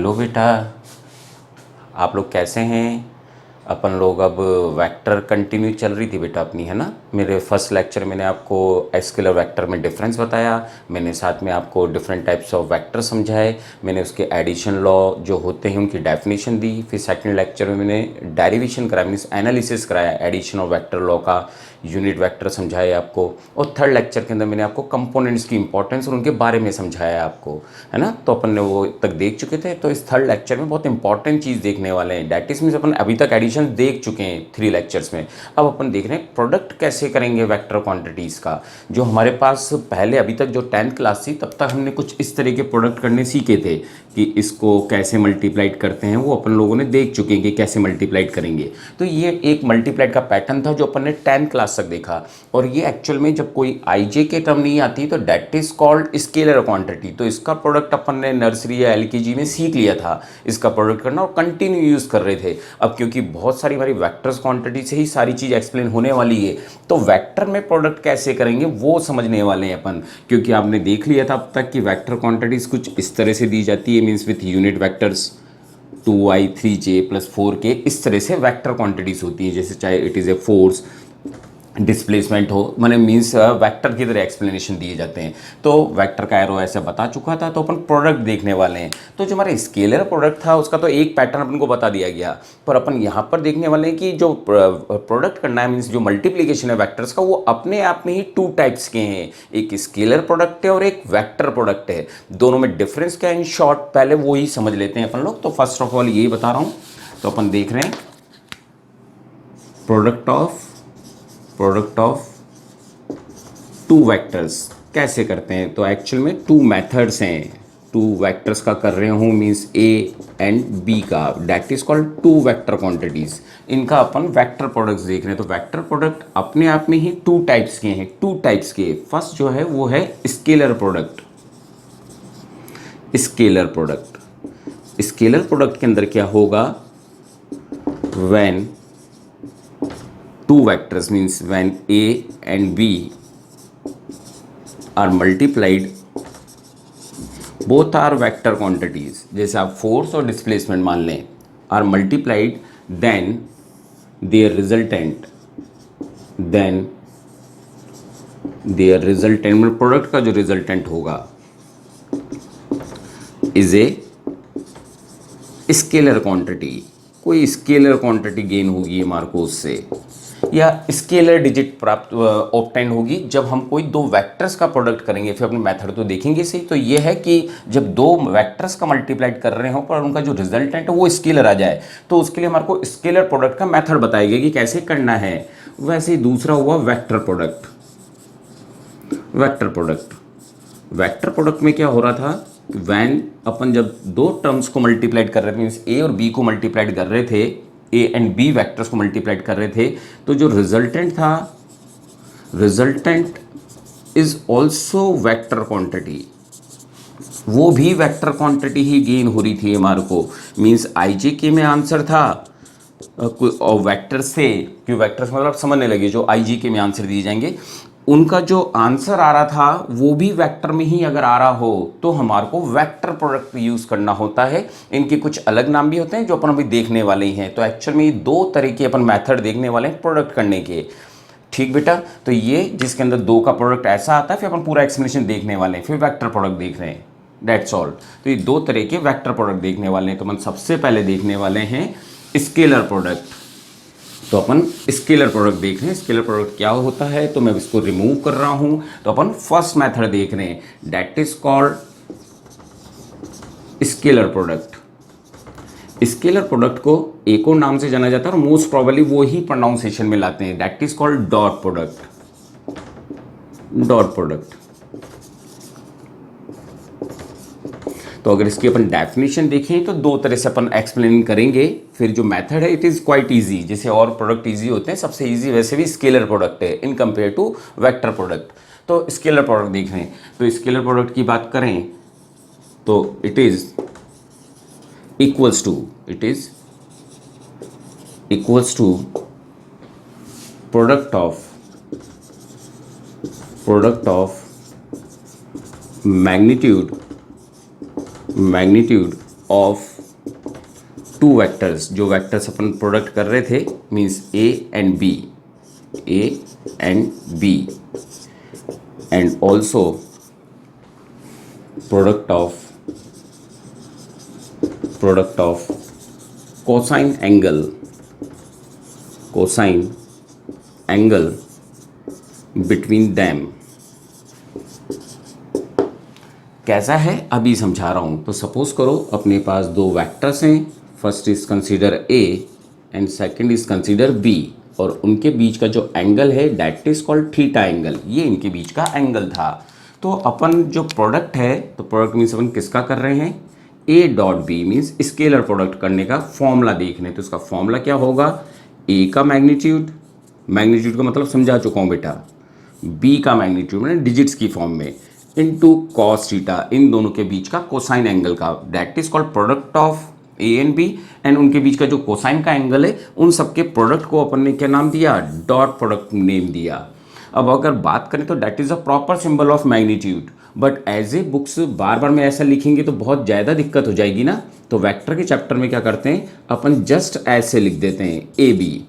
Hello बेटा, आप लोग कैसे हैं? अपन लोग अब वेक्टर कंटिन्यू चल रही थी बेटा अपनी, है ना। मेरे फर्स्ट लेक्चर मैंने आपको स्केलर वेक्टर में डिफरेंस बताया, मैंने साथ में आपको डिफरेंट टाइप्स ऑफ वेक्टर समझाए, मैंने उसके एडिशन लॉ जो होते हैं उनकी डेफिनेशन दी। फिर सेकंड लेक्चर में मैंने डेरिवेशन कराया, मीन्स एनालिसिस कराया एडिशन ऑफ वेक्टर लॉ का, यूनिट वेक्टर समझाए आपको। और थर्ड लेक्चर के अंदर मैंने आपको कंपोनेंट्स की इंपॉर्टेंस और उनके बारे में समझाया आपको, है ना। तो अपन ने वो तक देख चुके थे। तो इस थर्ड लेक्चर में बहुत इंपॉर्टेंट चीज़ देखने वाले हैं, डैट इज मीन्स अपन अभी तक एडिशन देख चुके हैं 3 लेक्चर्स में। अब अपन देख रहे हैं प्रोडक्ट कैसे करेंगे वेक्टर क्वांटिटीज़ का। जो हमारे पास पहले अभी तक जो 10th क्लास थी तब तक हमने कुछ इस तरह के प्रोडक्ट करने सीखे थे कि इसको कैसे मल्टीप्लाइड करते हैं, वो अपन लोगों ने देख चुके हैं कि कैसे मल्टीप्लाइड करेंगे। तो ये एक मल्टीप्लाइड का पैटर्न था जो अपन ने 10th क्लास तक देखा। और ये एक्चुअल में जब कोई आईजे के टर्म नहीं आती तो that is called scalar quantity. तो इसका प्रोडक्ट अपन ने नर्सरी या एलकेजी में सीख लिया था, इसका प्रोडक्ट करना, और कंटिन्यू यूज़ कर रहे थे। अब क्योंकि बहुत सारी हमारी वेक्टर्स क्वांटिटी से ही सारी चीज़ एक्सप्लेन होने वाली है, तो वेक्टर में प्रोडक्ट कैसे करेंगे वो समझने वाले हैं अपन। क्योंकि आपने देख लिया था अब तक कि वेक्टर क्वांटिटीज कुछ इस तरह से दी जाती है, means with unit vectors 2i 3j + 4k, इस तरह से वेक्टर क्वांटिटीज होती हैं। जैसे चाहे it is a force, displacement हो, मैंने मीन्स वेक्टर की तरह एक्सप्लेनेशन दिए जाते हैं। तो वेक्टर का एरो ऐसे बता चुका था, तो अपन प्रोडक्ट देखने वाले हैं। तो जो हमारा स्केलर प्रोडक्ट था उसका तो एक पैटर्न अपन को बता दिया गया, पर अपन यहाँ पर देखने वाले हैं कि जो प्रोडक्ट करना है, मीन्स जो मल्टीप्लीकेशन है वेक्टर्स का, वो अपने आप में ही 2 टाइप्स के हैं। एक स्केलर प्रोडक्ट है और एक वेक्टर प्रोडक्ट है। दोनों में डिफरेंस क्या है इन शॉर्ट, पहले वो ही समझ लेते हैं अपन लोग। तो फर्स्ट ऑफ ऑल यही बता रहा हूँ। तो अपन देख रहे हैं प्रोडक्ट ऑफ 2 वेक्टर्स कैसे करते हैं। तो एक्चुअल में 2 मेथड्स हैं, 2 वेक्टर्स का कर रहे हूँ, मीन्स ए एंड बी का, that is called 2 vector quantities. इनका अपन वेक्टर प्रोडक्ट्स देख रहे हैं। तो वेक्टर प्रोडक्ट अपने आप में ही 2 टाइप्स के हैं, 2 टाइप्स के। फर्स्ट जो है वो है स्केलर प्रोडक्ट। स्केलर प्रोडक्ट के अंदर क्या होगा, when 2 vectors, means when A and B are multiplied, both are vector quantities। जैसे आप फोर्स और डिस्प्लेसमेंट मान लें, are multiplied, then their resultant मतलब प्रोडक्ट का जो रिजल्टेंट होगा इज ए स्केलर क्वांटिटी। कोई स्केलर क्वांटिटी गेन होगी हमारे को उससे, या स्केलर डिजिट प्राप्त ऑब्टेन होगी जब हम कोई 2 वेक्टर्स का प्रोडक्ट करेंगे। फिर अपने मेथड तो देखेंगे सही। तो ये है कि जब 2 वेक्टर्स का मल्टीप्लाइड कर रहे हो पर उनका जो रिजल्टेंट है वो स्केलर आ जाए, तो उसके लिए हमारे को स्केलर प्रोडक्ट का मेथड बताएगा कि कैसे करना है। वैसे ही दूसरा हुआ वेक्टर प्रोडक्ट। वेक्टर प्रोडक्ट में क्या हो रहा था, वैन अपन जब 2 टर्म्स को मल्टीप्लाइड कर रहे थे, मीन्स ए और बी को मल्टीप्लाइड कर रहे थे, ए एंड बी वेक्टर्स को मल्टीप्लाइड कर रहे थे, तो जो रिजल्टेंट था, resultant is also vector quantity. वो भी वेक्टर क्वांटिटी ही गेन हो रही थी हमारे को। मीन्स आई के में आंसर था और वेक्टर्स थे, क्यों वेक्टर्स मतलब समझने लगे, जो आई के में आंसर दिए जाएंगे उनका जो आंसर आ रहा था वो भी वेक्टर में ही अगर आ रहा हो तो हमारे को वेक्टर प्रोडक्ट यूज़ करना होता है। इनके कुछ अलग नाम भी होते हैं जो अपन अभी देखने वाले ही हैं। तो एक्चुअल में ये 2 तरह के अपन मेथड देखने वाले हैं प्रोडक्ट करने के, ठीक बेटा। तो ये जिसके अंदर 2 का प्रोडक्ट ऐसा आता है, फिर अपन पूरा एक्सप्लेनेशन देखने वाले हैं, फिर वेक्टर प्रोडक्ट देख रहे हैं, दैट्स ऑल। तो ये 2 तरह के वेक्टर प्रोडक्ट देखने वाले हैं। तो अपन सबसे पहले देखने वाले हैं स्केलर प्रोडक्ट। तो अपन स्केलर प्रोडक्ट देख रहे हैं। स्केलर प्रोडक्ट क्या होता है, तो मैं इसको रिमूव कर रहा हूं। तो अपन फर्स्ट मेथड देख रहे हैं, that is called scalar product. Scalar product को एक और नाम से जाना जाता है और मोस्ट प्रोबेबली वो ही प्रोनाउंसिएशन में लाते हैं, that is called dot product. तो अगर इसकी अपन डेफिनेशन देखें तो 2 तरह से अपन एक्सप्लेन करेंगे। फिर जो मेथड है इट इज़ क्वाइट इजी, जैसे और प्रोडक्ट इजी होते हैं, सबसे इजी वैसे भी स्केलर प्रोडक्ट है in compare to vector product. तो स्केलर प्रोडक्ट देख रहे हैं। तो स्केलर प्रोडक्ट की बात करें तो it is equals to product of magnitude of two vectors, जो वेक्टर्स अपन प्रोडक्ट कर रहे थे, means A and B, and also product of cosine angle between them. कैसा है अभी समझा रहा हूँ। तो सपोज करो अपने पास दो वेक्टर्स हैं, first is consider A and second is consider B, और उनके बीच का जो एंगल है that is called theta angle, ये इनके बीच का एंगल था। तो अपन जो प्रोडक्ट है, तो प्रोडक्ट मीन्स अपन किसका कर रहे हैं, A dot B, means scalar product करने का फॉर्मूला देखने। तो इसका फॉर्मूला क्या होगा, ए का मैग्नीट्यूड का मतलब समझा चुका हूँ बेटा, बी का मैग्नीट्यूड मैंने डिजिट्स की फॉर्म में, इनटू कॉस थीटा, इन दोनों के बीच का कोसाइन एंगल का, that is called product of A and B, and उनके बीच का जो कोसाइन का एंगल है, उन सबके प्रोडक्ट को अपन ने क्या नाम दिया, डॉट प्रोडक्ट नेम दिया। अब अगर बात करें तो that is a proper symbol of magnitude, but as a books बार बार में ऐसा लिखेंगे तो बहुत ज़्यादा दिक्कत हो जाएगी ना। तो वेक्टर के चैप्टर में क्या करते हैं अपन, जस्ट ऐसे लिख देते हैं ए बी।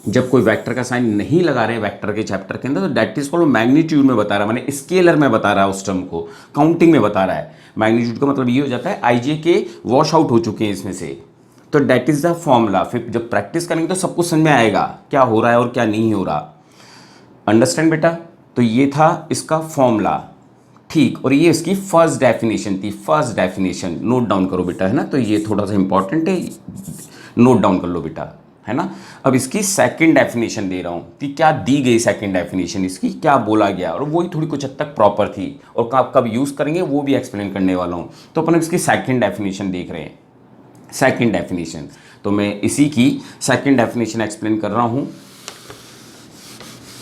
जब कोई वेक्टर का साइन नहीं लगा रहे वेक्टर के चैप्टर के अंदर, तो दैट इज कॉल्ड मैग्नीट्यूड में बता रहा है, माने स्केलर में बता रहा है, उस टर्म को काउंटिंग में बता रहा है। मैग्नीट्यूड का मतलब ये हो जाता है आईजे के वॉश आउट हो चुके हैं इसमें से, तो दैट इज द फॉर्मूला। फिर जब प्रैक्टिस करेंगे तो सब कुछ समझ में आएगा क्या हो रहा है और क्या नहीं हो रहा। अंडरस्टैंड बेटा। तो ये था इसका फॉर्मूला, ठीक, और ये इसकी फर्स्ट डेफिनेशन थी। फर्स्ट डेफिनेशन नोट डाउन करो बेटा, है ना, तो ये थोड़ा सा इंपॉर्टेंट है, नोट डाउन कर लो बेटा, है ना। अब इसकी सेकंड डेफिनेशन दे रहा हूँ कि क्या दी गई सेकंड डेफिनेशन, इसकी क्या बोला गया, और वही थोड़ी कुछ हद तक प्रॉपर थी, और कब यूज़ करेंगे वो भी एक्सप्लेन करने वाला हूँ। तो अपन इसकी सेकंड डेफिनेशन देख रहे हैं। सेकंड डेफिनेशन, तो मैं इसी की सेकंड डेफिनेशन एक्सप्लेन कर रहा हूँ।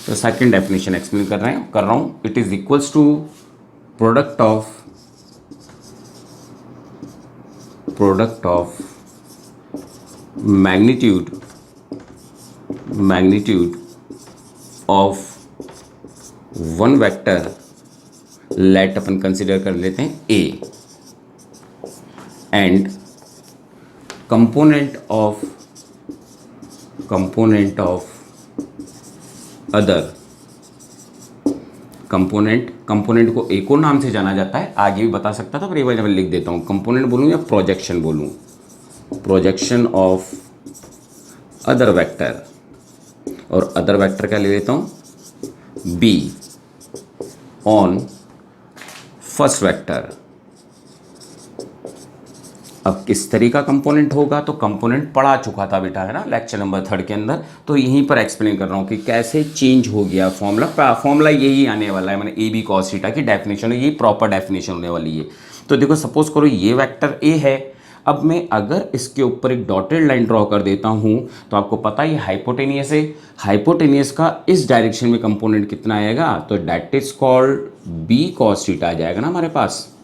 तो सेकंड डेफिनेशन एक्सप्लेन कर रहा हूँ, it is equals to product of magnitude of one vector, let अपन कंसिडर कर लेते हैं A, and component of other component को एक और नाम से जाना जाता है, आगे भी बता सकता था पर एक बार मैं लिख देता हूं, कंपोनेंट बोलूं या प्रोजेक्शन बोलूं, प्रोजेक्शन ऑफ अदर वेक्टर, और अदर वेक्टर क्या ले लेता हूं, बी ऑन फर्स्ट वेक्टर। अब किस तरीका कंपोनेंट होगा, तो कंपोनेंट पढ़ा चुका था बेटा, है ना, लेक्चर नंबर 3 के अंदर। तो यहीं पर एक्सप्लेन कर रहा हूँ कि कैसे चेंज हो गया फॉर्मूला यही आने वाला है, मैंने ए बी कॉस थीटा की डेफिनेशन है, यही प्रॉपर डेफिनेशन होने वाली है। तो देखो सपोज करो ये वेक्टर ए है, अब मैं अगर इसके ऊपर एक डॉटेड लाइन ड्रॉ कर देता हूँ, तो आपको पता है हाइपोटेनियस है, हाइपोटेनियस का इस डायरेक्शन में कंपोनेंट कितना आएगा, तो that is called B cos theta आ जाएगा ना हमारे पास,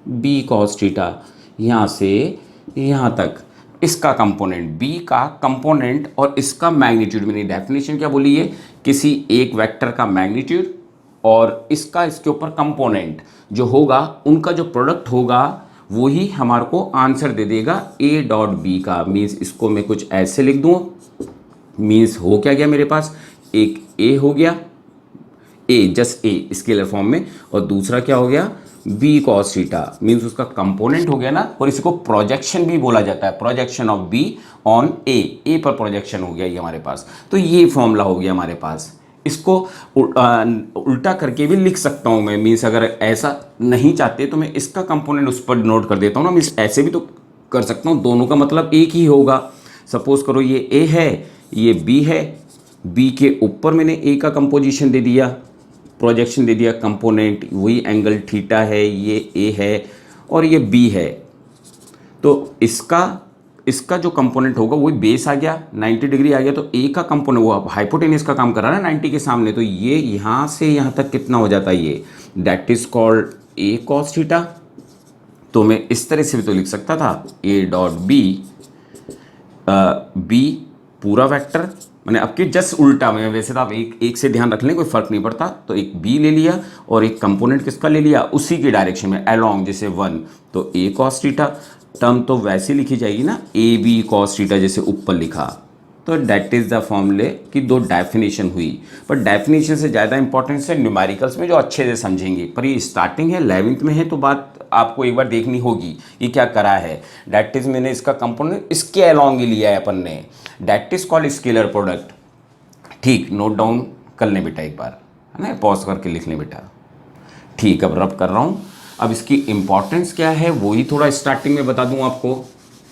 बी कॉस थीटा, यहाँ से यहाँ तक इसका कंपोनेंट, बी का कंपोनेंट और इसका मैग्नीट्यूड। मैंने डेफिनेशन क्या बोली है, किसी एक वेक्टर का मैग्नीट्यूड और इसके ऊपर कंपोनेंट जो होगा, उनका जो प्रोडक्ट होगा वही हमारे को आंसर दे देगा ए डॉट बी का। मीन्स इसको मैं कुछ ऐसे लिख दूँ, मीन्स हो क्या गया मेरे पास, एक ए हो गया, ए जस्ट ए स्केलर फॉर्म में, और दूसरा क्या हो गया, बी कॉस थीटा, मीन्स उसका कंपोनेंट हो गया ना, और इसी को प्रोजेक्शन भी बोला जाता है, प्रोजेक्शन ऑफ बी ऑन ए पर प्रोजेक्शन हो गया ये हमारे पास। तो ये फॉर्मूला हो गया हमारे पास। इसको उल्टा करके भी लिख सकता हूँ मैं, मीन्स अगर ऐसा नहीं चाहते तो मैं इसका कंपोनेंट उस पर नोट कर देता हूँ ना, मीन्स ऐसे भी तो कर सकता हूँ, दोनों का मतलब एक ही होगा। सपोज करो ये ए है, ये बी है, बी के ऊपर मैंने ए का कंपोजिशन दे दिया, प्रोजेक्शन दे दिया, कंपोनेंट वही एंगल थीटा है, ये ए है और ये बी है। तो इसका जो कंपोनेंट होगा वही बेस आ गया, 90 डिग्री आ गया, तो ए का कंपोनेंट वो हाइपोटेनियस का काम कर रहा है ना 90 के सामने, तो ये यहाँ से यहाँ तक कितना हो जाता है, ये that is called A cos theta. तो मैं इस तरह से भी तो लिख सकता था, ए डॉट बी, बी पूरा वेक्टर, मैंने आपके जस्ट उल्टा में, वैसे तो आप एक से ध्यान रख लें, कोई फर्क नहीं पड़ता। तो एक बी ले लिया और एक कंपोनेंट किसका ले लिया, उसी के डायरेक्शन में अलोंग, जैसे 1, तो ए कॉस थीटा, टर्म तो वैसे लिखी जाएगी ना, ए बी कॉस थीटा जैसे ऊपर लिखा, तो डेट इज़ द फॉर्मूले की दो डेफिनेशन हुई। पर डेफिनेशन से ज़्यादा इंपॉर्टेंस है न्यूमेरिकल्स में जो अच्छे से समझेंगे। पर ये स्टार्टिंग है 11th में है तो बात आपको एक बार देखनी होगी ये क्या करा है। डेट इज़ मैंने इसका कंपोनेंट इसके अलॉन्ग ही लिया है अपन ने, that is called scalar product. ठीक, नोट डाउन कर लें बेटा एक बार, है ना, पॉज करके लिख लें बेटा। ठीक, अब रब कर रहा हूँ। अब इसकी इम्पॉर्टेंस क्या है वही थोड़ा स्टार्टिंग में बता दूँ आपको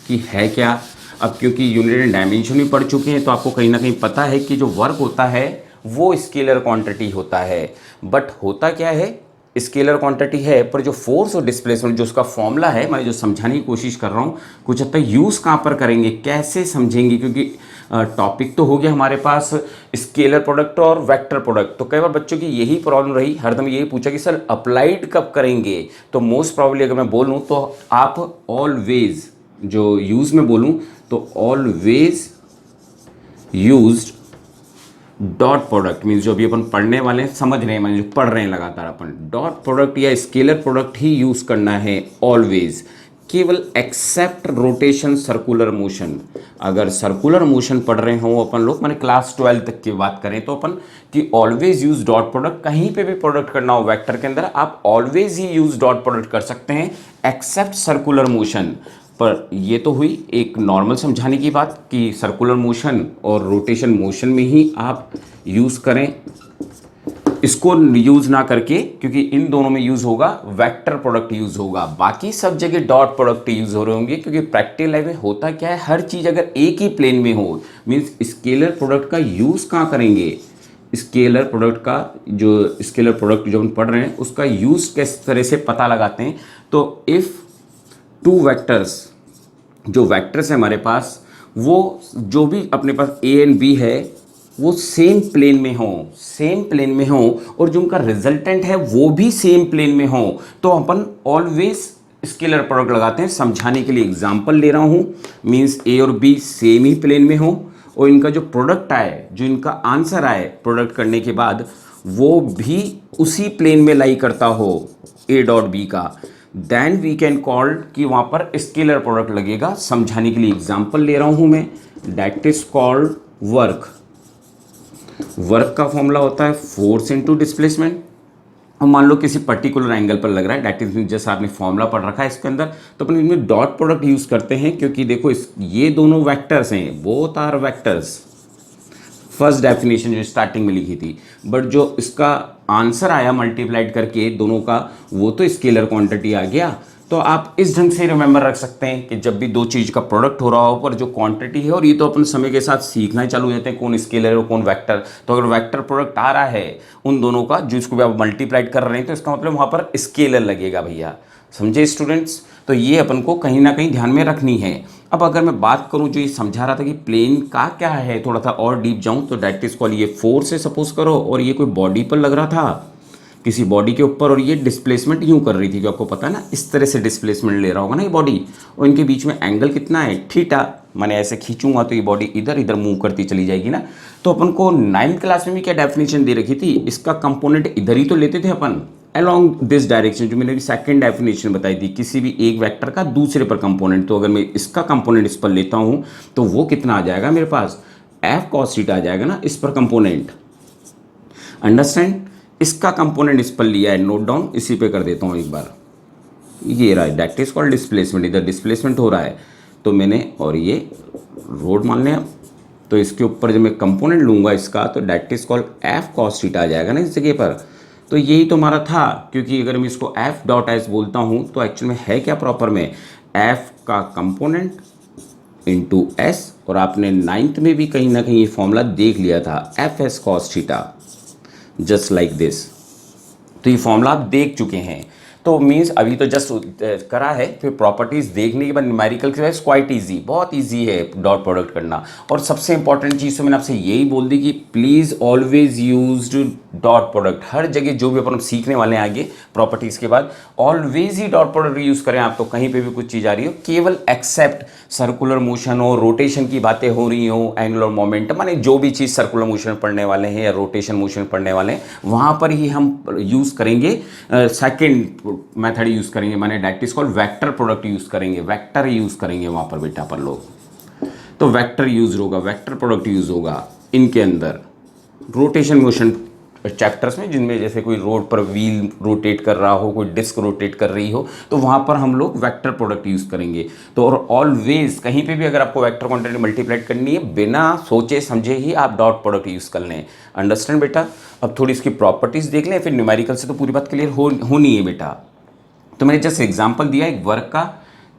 कि है क्या। अब क्योंकि यूनिट एंड डायमेंशन भी पढ़ चुके हैं तो आपको कहीं ना कहीं पता है कि जो वर्क होता है वो स्केलर क्वांटिटी होता है। बट होता क्या है, स्केलर क्वांटिटी है, पर जो फोर्स और डिस्प्लेसमेंट जो उसका फॉर्मूला है, मैं जो समझाने की कोशिश कर रहा हूँ, कुछ हद तक यूज़ कहाँ पर करेंगे, कैसे समझेंगे, क्योंकि टॉपिक तो हो गया हमारे पास स्केलर प्रोडक्ट और वेक्टर प्रोडक्ट। तो कई बार बच्चों की यही प्रॉब्लम रही, हरदम यही पूछा कि सर अप्लाइड कब करेंगे। तो मोस्ट प्रॉब्ली अगर मैं बोलूँ तो आप ऑलवेज, जो यूज़ में बोलूँ तो always used dot product means जो अभी अपन पढ़ने वाले हैं, समझ रहे हैं, मैंने जो पढ़ रहे हैं लगातार, अपन डॉट प्रोडक्ट या स्केलर प्रोडक्ट ही यूज़ करना है ऑलवेज, केवल एक्सेप्ट रोटेशन सर्कुलर मोशन। अगर सर्कुलर मोशन पढ़ रहे हो अपन लोग, मैंने क्लास 12 तक की बात करें तो अपन कि ऑलवेज यूज डॉट प्रोडक्ट, कहीं पे भी प्रोडक्ट करना हो वेक्टर के अंदर आप ऑलवेज ही यूज डॉट प्रोडक्ट कर सकते हैं एक्सेप्ट सर्कुलर मोशन। पर ये तो हुई एक नॉर्मल समझाने की बात कि सर्कुलर मोशन और रोटेशन मोशन में ही आप यूज़ करें, इसको यूज़ ना करके, क्योंकि इन दोनों में यूज़ होगा वेक्टर प्रोडक्ट यूज़ होगा, बाकी सब जगह डॉट प्रोडक्ट यूज़ हो रहे होंगे। क्योंकि प्रैक्टिकल लाइफ में होता क्या है, हर चीज़ अगर एक ही प्लेन में हो, मीन्स स्केलर प्रोडक्ट का यूज़ कहाँ करेंगे, स्केलर प्रोडक्ट का जो स्केलर प्रोडक्ट जो हम पढ़ रहे हैं उसका यूज़ किस तरह से पता लगाते हैं। तो इफ़ टू वेक्टर्स, जो वेक्टर्स है हमारे पास, वो जो भी अपने पास ए एंड बी है वो सेम प्लेन में हो, सेम प्लेन में हो, और जो उनका रिजल्टेंट है वो भी सेम प्लेन में हो, तो अपन ऑलवेज स्केलर प्रोडक्ट लगाते हैं। समझाने के लिए एग्जांपल ले रहा हूँ, मींस ए और बी सेम ही प्लेन में हो और इनका जो प्रोडक्ट आए, जो इनका आंसर आए प्रोडक्ट करने के बाद, वो भी उसी प्लेन में लाई करता हो ए डॉट बी का, देन वी कैन कॉल कि वहाँ पर स्केलर प्रोडक्ट लगेगा। समझाने के लिए एग्जांपल ले रहा हूँ मैं, that is called work. Work का फॉर्मूला होता है फोर्स इनटू डिस्प्लेसमेंट। और मान लो किसी पर्टिकुलर एंगल पर लग रहा है, दैट इज जैसा आपने फॉर्मूला पढ़ रखा है इसके अंदर, तो अपन इनमें डॉट प्रोडक्ट यूज़ करते हैं क्योंकि देखो ये दोनों वेक्टर्स हैं, both are vectors, first definition जो स्टार्टिंग में लिखी थी। बट जो इसका आंसर आया मल्टीप्लाइड करके दोनों का, वो तो स्केलर क्वांटिटी आ गया। तो आप इस ढंग से रिमेंबर रख सकते हैं कि जब भी दो चीज़ का प्रोडक्ट हो रहा हो पर जो क्वांटिटी है, और ये तो अपन समय के साथ सीखना ही चालू हो जाते हैं कौन स्केलर है और कौन वेक्टर। तो अगर वेक्टर प्रोडक्ट आ रहा है उन दोनों का जिसको भी आप मल्टीप्लाइड कर रहे हैं, तो इसका मतलब वहाँ पर स्केलर लगेगा भैया, समझे स्टूडेंट्स। तो ये अपन को कहीं ना कहीं ध्यान में रखनी है। अब अगर मैं बात करूं जो ये समझा रहा था कि प्लेन का क्या है, थोड़ा सा और डीप जाऊं तो दैट इज कॉल्ड, ये फोर्स है सपोज करो, और ये कोई बॉडी पर लग रहा था, किसी बॉडी के ऊपर, और ये डिस्प्लेसमेंट यूं कर रही थी, जो आपको पता है ना, इस तरह से डिस्प्लेसमेंट ले रहा होगा ना ये बॉडी, और इनके बीच में एंगल कितना है, थीटा। मैंने ऐसे खींचूंगा तो ये बॉडी इधर इधर मूव करती चली जाएगी ना। तो अपन को 9th क्लास में भी क्या डेफिनेशन दे रखी थी, इसका कंपोनेंट इधर ही तो लेते थे अपन, अलॉन्ग दिस डायरेक्शन, जो मैंने सेकंड डेफिनेशन बताई थी, किसी भी एक वेक्टर का दूसरे पर कंपोनेंट। तो अगर मैं इसका कंपोनेंट इस पर लेता हूं तो वो कितना आ जाएगा मेरे पास, एफ कॉस थीटा आ जाएगा ना इस पर कंपोनेंट, अंडरस्टैंड। इसका कंपोनेंट इस पर लिया है, नोट डाउन, इसी पे कर देता हूं एक बार, ये रहा है, दैट इज कॉल्ड डिस्प्लेसमेंट। इधर डिस्प्लेसमेंट हो रहा है तो मैंने, और ये रोड मान लिया, तो इसके ऊपर जब मैं कंपोनेंट लूंगा इसका, तो that is called F cos theta आ जाएगा ना इस जगह पर। तो यही तो हमारा था, क्योंकि अगर मैं इसको एफ डॉट एस बोलता हूँ तो एक्चुअल में है क्या प्रॉपर में, एफ का कंपोनेंट इंटू एस, और आपने 9th में भी कहीं ना कहीं ये फॉर्मूला देख लिया था, F S cos theta, just like this. तो ये फॉर्मूला आप देख चुके हैं। तो मीन्स अभी तो जस्ट करा है, फिर प्रॉपर्टीज़ देखने के बाद न्यूमेरिकल के वाइज क्वाइट ईजी, बहुत ईजी है डॉट प्रोडक्ट करना। और सबसे इंपॉर्टेंट चीज़ तो मैंने आपसे यही बोल दी कि please always use dot product हर जगह जो भी अपन सीखने वाले हैं आगे प्रॉपर्टीज़ के बाद ऑलवेज ही डॉट प्रोडक्ट यूज़ करें। आप तो कहीं पे भी कुछ चीज़ आ रही हो, केवल एक्सेप्ट सर्कुलर मोशन हो, रोटेशन की बातें हो रही हो, एंगुलर मोमेंटम, माने जो भी चीज़ सर्कुलर मोशन पढ़ने वाले हैं या रोटेशन मोशन पढ़ने वाले हैं वहाँ पर ही हम यूज़ करेंगे सेकेंड मेथड यूज़ करेंगे, माने that is called vector product use करेंगे, वेक्टर यूज़ करेंगे वहाँ पर बेटा अपन लोग। तो वेक्टर यूज़ होगा, वेक्टर प्रोडक्ट यूज़ होगा इनके अंदर रोटेशन मोशन चैप्टर्स में, जिनमें जैसे कोई रोड पर व्हील रोटेट कर रहा हो, कोई डिस्क रोटेट कर रही हो, तो वहाँ पर हम लोग वेक्टर प्रोडक्ट यूज़ करेंगे। तो और ऑलवेज कहीं पे भी अगर आपको वेक्टर क्वांटिटी मल्टीप्लाइड करनी है बिना सोचे समझे ही आप डॉट प्रोडक्ट यूज़ कर लें। अंडरस्टैंड बेटा। अब थोड़ी इसकी प्रॉपर्टीज़ देख लें, फिर न्यूमेरिकल से तो पूरी बात क्लियर होनी है बेटा। तो मैंने जस्ट एग्जाम्पल दिया एक वर्क का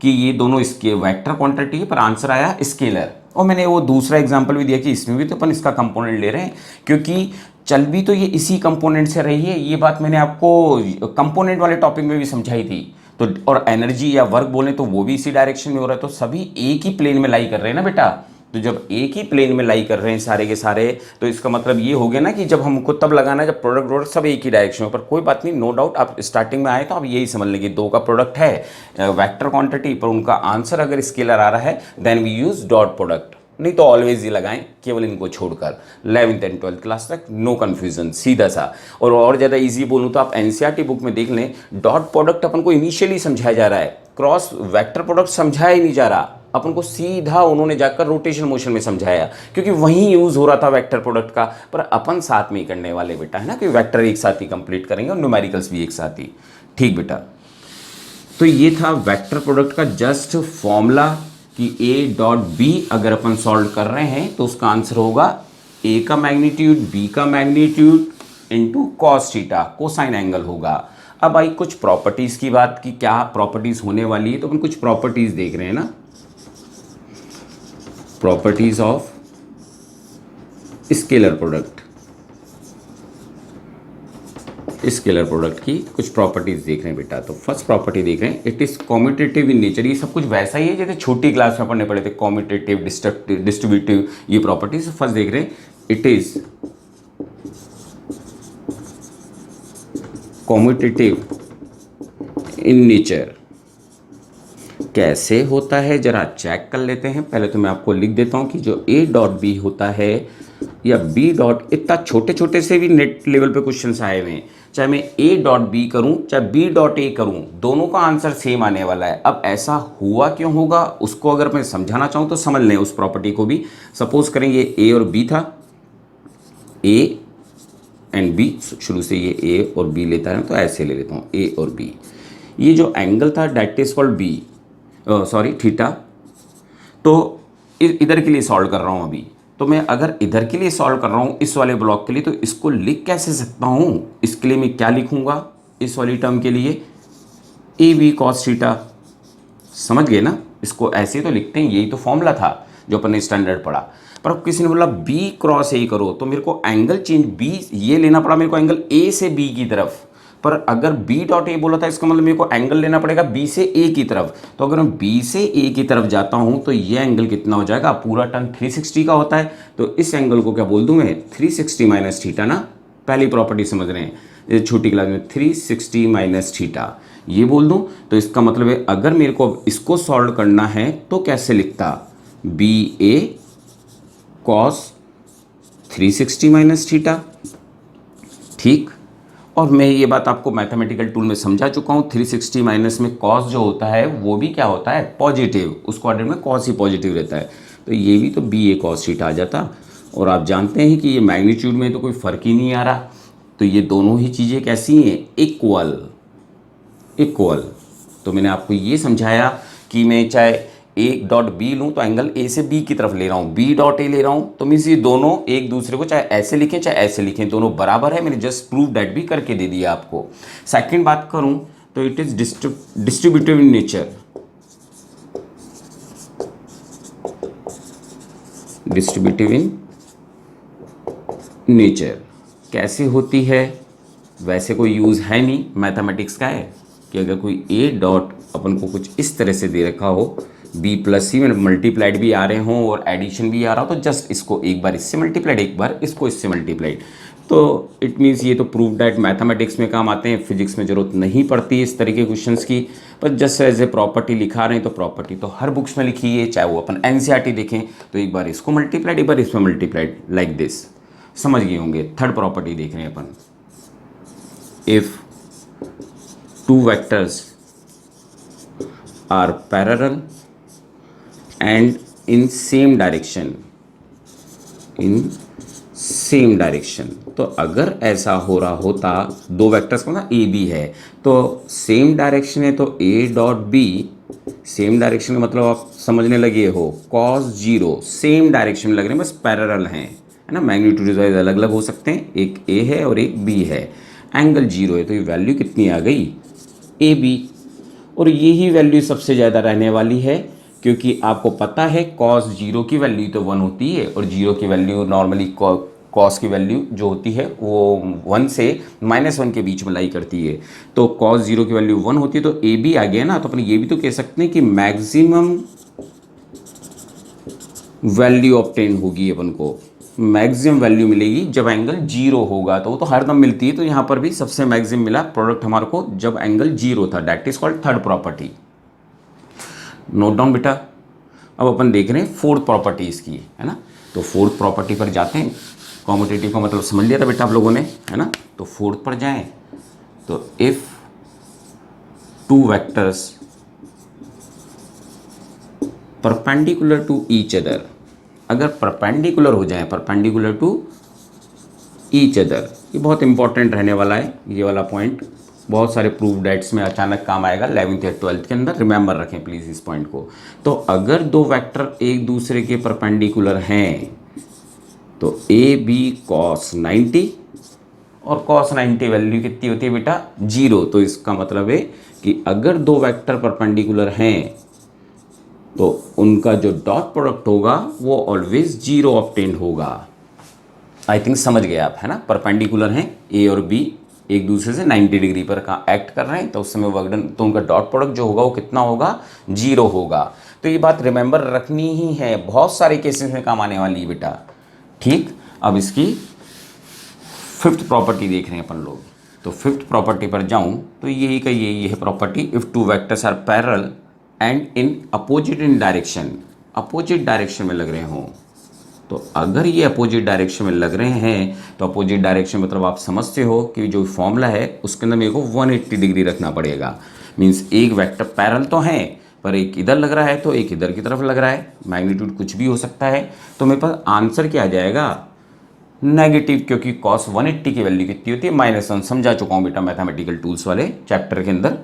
कि ये दोनों इसके वेक्टर क्वांटिटी है पर आंसर आया स्केलर, और मैंने वो दूसरा एग्जांपल भी दिया कि इसमें भी तो अपन इसका कंपोनेंट ले रहे हैं, क्योंकि चल भी तो ये इसी कंपोनेंट से रही है। ये बात मैंने आपको कंपोनेंट वाले टॉपिक में भी समझाई थी। तो और एनर्जी या वर्क बोलें तो वो भी इसी डायरेक्शन में हो रहा है, तो सभी एक ही प्लेन में लाई कर रहे हैं ना बेटा। तो जब एक ही प्लेन में लाई कर रहे हैं सारे के सारे, तो इसका मतलब ये हो गया ना कि जब हमको तब लगाना है जब प्रोडक्ट सब एक ही डायरेक्शन में। पर कोई बात नहीं, नो डाउट, आप स्टार्टिंग में आए तो आप यही समझ लेंगे दो का प्रोडक्ट है वेक्टर क्वांटिटी, पर उनका आंसर अगर स्केलर आ रहा है then we use dot product, नहीं तो ऑलवेज ही लगाएं केवल इनको छोड़कर। 11th एंड 12th क्लास तक नो कन्फ्यूजन, सीधा सा। और ज़्यादा इजी बोलूँ तो आप एनसीईआरटी बुक में देख लें, डॉट प्रोडक्ट अपन को इनिशियली समझाया जा रहा है, क्रॉस वेक्टर प्रोडक्ट समझाया ही नहीं जा रहा, अपन को सीधा उन्होंने जाकर रोटेशन मोशन में समझाया, क्योंकि वहीं यूज़ हो रहा था वेक्टर प्रोडक्ट का। पर अपन साथ में ही करने वाले बेटा, है ना, कि वेक्टर एक साथ ही कंप्लीट करेंगे और न्यूमेरिकल्स भी एक साथ ही। ठीक बेटा। तो ये था वेक्टर प्रोडक्ट का जस्ट फॉर्मूला कि ए डॉट बी अगर अपन सॉल्व कर रहे हैं तो उसका आंसर होगा ए का मैग्नीट्यूड बी का magnitude into cos theta, cosine angle होगा। अब आई कुछ प्रॉपर्टीज़ की बात की, क्या प्रॉपर्टीज़ होने वाली है, तो अपन कुछ प्रॉपर्टीज़ देख रहे हैं ना, properties of scalar product, scalar product की कुछ प्रॉपर्टीज देख रहे हैं बेटा। तो फर्स्ट प्रॉपर्टी देख रहे हैं, it is commutative in nature. ये सब कुछ वैसा ही है जैसे छोटी क्लास में पढ़ने पड़े थे, कॉम्यूटेटिव, डिस्ट्रीब्यूटिव, ये प्रॉपर्टीज। फर्स्ट देख रहे हैं, it is commutative in nature. कैसे होता है जरा चेक कर लेते हैं। पहले तो मैं आपको लिख देता हूं कि जो ए डॉट बी होता है या बी डॉट, इतना छोटे छोटे से भी नेट लेवल पे क्वेश्चंस आए हुए हैं, चाहे मैं ए डॉट बी करूं चाहे बी डॉट ए करूं, दोनों का आंसर सेम आने वाला है। अब ऐसा हुआ क्यों होगा उसको अगर मैं समझाना चाहूं तो समझ लें उस प्रॉपर्टी को भी। सपोज करेंगे ए और बी था, ए एंड बी, शुरू से ये ए और बी लेता है तो ऐसे ले लेता हूँ ए और बी। ये जो एंगल था that is called B, sorry theta. तो इधर के लिए सॉल्व कर रहा हूँ अभी, तो मैं अगर इधर के लिए सॉल्व कर रहा हूँ इस वाले ब्लॉक के लिए, तो इसको लिख कैसे सकता हूँ, इसके लिए मैं क्या लिखूँगा इस वाली टर्म के लिए, ए बी कॉस थीटा। समझ गए ना, इसको ऐसे तो लिखते हैं, यही तो फॉर्मूला था जो अपन ने स्टैंडर्ड पढ़ा। पर अब किसी ने बोला बी क्रॉस ए करो, तो मेरे को एंगल चेंज बी ये लेना पड़ा मेरे को, एंगल ए से बी की तरफ। पर अगर बी डॉट ए बोला था इसका मतलब मेरे को एंगल लेना पड़ेगा बी से ए की तरफ। तो अगर मैं बी से ए की तरफ जाता हूं तो ये एंगल कितना हो जाएगा, पूरा टर्न 360 का होता है। तो इस एंगल को क्या बोल दूं मैं, 360 माइनस थीटा ना। पहली प्रॉपर्टी समझ रहे हैं, ये छोटी क्लास में 360 माइनस थीटा ये बोल दूं। तो इसका मतलब है अगर मेरे को इसको सॉल्व करना है तो कैसे लिखता, बी ए कॉस 360 माइनस थीटा। ठीक। और मैं ये बात आपको मैथमेटिकल टूल में समझा चुका हूँ, 360 माइनस में कॉस जो होता है वो भी क्या होता है, पॉजिटिव, उस क्वाड्रेंट में कॉस ही पॉजिटिव रहता है। तो ये भी तो बी ए कॉस थीटा आ जाता। और आप जानते हैं कि ये मैग्नीट्यूड में तो कोई फ़र्क ही नहीं आ रहा, तो ये दोनों ही चीज़ें कैसी हैं, इक्वल, इक्वल। तो मैंने आपको ये समझाया कि मैं चाहे ए डॉट बी लूँ तो एंगल ए से बी की तरफ ले रहा हूँ, बी डॉट ए ले रहा हूँ, तो मीन्स ये दोनों एक दूसरे को चाहे ऐसे लिखें चाहे ऐसे लिखें, दोनों बराबर है। मैंने जस्ट प्रूव डैट भी करके दे दिया आपको। सेकंड बात करूँ तो it is distributive in nature. Distributive in nature कैसे होती है, वैसे कोई यूज़ है नहीं, मैथमेटिक्स का है कि अगर कोई ए डॉट अपन को कुछ इस तरह से दे रखा हो, बी प्लस सी में मल्टीप्लाइड भी आ रहे हों और एडिशन भी आ रहा हो, तो जस्ट इसको एक बार इससे मल्टीप्लाइड एक बार इसको इससे मल्टीप्लाइड, तो इट मीन्स ये तो प्रूव डैट मैथमेटिक्स में काम आते हैं, फिजिक्स में ज़रूरत नहीं पड़ती इस तरीके के क्वेश्चंस की, पर जस्ट एज ए प्रॉपर्टी लिखा रहे हैं तो प्रॉपर्टी तो हर बुक्स में लिखी है, चाहे वो अपन एनसीईआरटी देखें तो एक बार इसको मल्टीप्लाइड एक बार इसमें मल्टीप्लाइड लाइक दिस, समझ गए होंगे। थर्ड प्रॉपर्टी देख रहे हैं अपन, if two vectors are parallel and in same direction, in same direction, तो अगर ऐसा हो रहा होता, दो वेक्टर्स को ना ए बी है तो सेम डायरेक्शन है, तो A dot B, same direction का मतलब आप समझने लगे हो, कॉस जीरो सेम डायरेक्शन में लग रहे हैं, बस पैरेलल हैं, है ना, मैग्नीट्यूड वाइज अलग अलग हो सकते हैं, एक ए है और एक बी है, एंगल जीरो है, तो ये वैल्यू कितनी आ गई, ए बी, और यही वैल्यू सबसे ज़्यादा रहने वाली है, क्योंकि आपको पता है कॉस जीरो की वैल्यू तो 1 होती है, और जीरो की वैल्यू नॉर्मली कॉस की वैल्यू जो होती है वो 1 से -1 के बीच में लाई करती है, तो कॉस जीरो की वैल्यू 1 होती है, तो ए बी आ गया ना, तो अपन ये भी तो कह सकते हैं कि मैक्सिमम वैल्यू ऑब्टेन होगी, अपन को मैक्सिमम वैल्यू मिलेगी जब एंगल जीरो होगा, तो वो तो हरदम मिलती है, तो यहाँ पर भी सबसे मैक्सिमम मिला प्रोडक्ट हमारे को जब एंगल जीरो था, that is called third property. Note down बेटा। अब अपन देख रहे हैं फोर्थ प्रॉपर्टी इसकी, है ना, तो फोर्थ प्रॉपर्टी पर जाते हैं, कॉम्यूटेटिव का मतलब समझ लिया था बेटा आप लोगों ने, है ना, तो फोर्थ पर जाएं, तो if two vectors perpendicular to each other, अगर परपेंडिकुलर हो जाए, परपेंडिकुलर टू ईच अदर, ये बहुत इंपॉर्टेंट रहने वाला है, ये वाला पॉइंट बहुत सारे प्रूफ डेट्स में अचानक काम आएगा 11th या 12th के अंदर, रिमेंबर रखें प्लीज़ इस पॉइंट को। तो अगर दो वेक्टर एक दूसरे के परपेंडिकुलर हैं, तो ए बी कॉस 90, और कॉस 90 वैल्यू कितनी होती है बेटा, जीरो, तो इसका मतलब है कि अगर दो वेक्टर परपेंडिकुलर हैं तो उनका जो डॉट प्रोडक्ट होगा वो ऑलवेज जीरो ऑब्टेन होगा। आई थिंक समझ गए आप, है ना, परपेंडिकुलर हैं ए और बी, एक दूसरे से 90 डिग्री पर एक्ट कर रहे हैं, तो उस समय वर्क डन, तो उनका डॉट प्रोडक्ट जो होगा वो कितना होगा, जीरो होगा। तो ये बात रिमेंबर रखनी ही है, बहुत सारे केसेस में काम आने वाली है बेटा, ठीक। अब इसकी फिफ्थ प्रॉपर्टी देख रहे हैं अपन लोग, तो फिफ्थ प्रॉपर्टी पर जाऊं तो यही का यही है property, if two vectors are parallel and in opposite in direction, opposite direction में लग रहे हों, तो अगर ये अपोजिट डायरेक्शन में लग रहे हैं, तो अपोजिट डायरेक्शन मतलब आप समझते हो कि जो फॉर्मूला है उसके अंदर मेरे को 180 डिग्री रखना पड़ेगा, मीन्स एक वेक्टर पैरेलल तो हैं पर एक इधर लग रहा है तो एक इधर की तरफ लग रहा है, मैग्नीट्यूड कुछ भी हो सकता है, तो मेरे पास आंसर क्या आ जाएगा, नेगेटिव, क्योंकि कॉस 180 की वैल्यू कितनी होती है, -1, समझा चुका हूँ बेटा मैथमेटिकल टूल्स वाले चैप्टर के अंदर,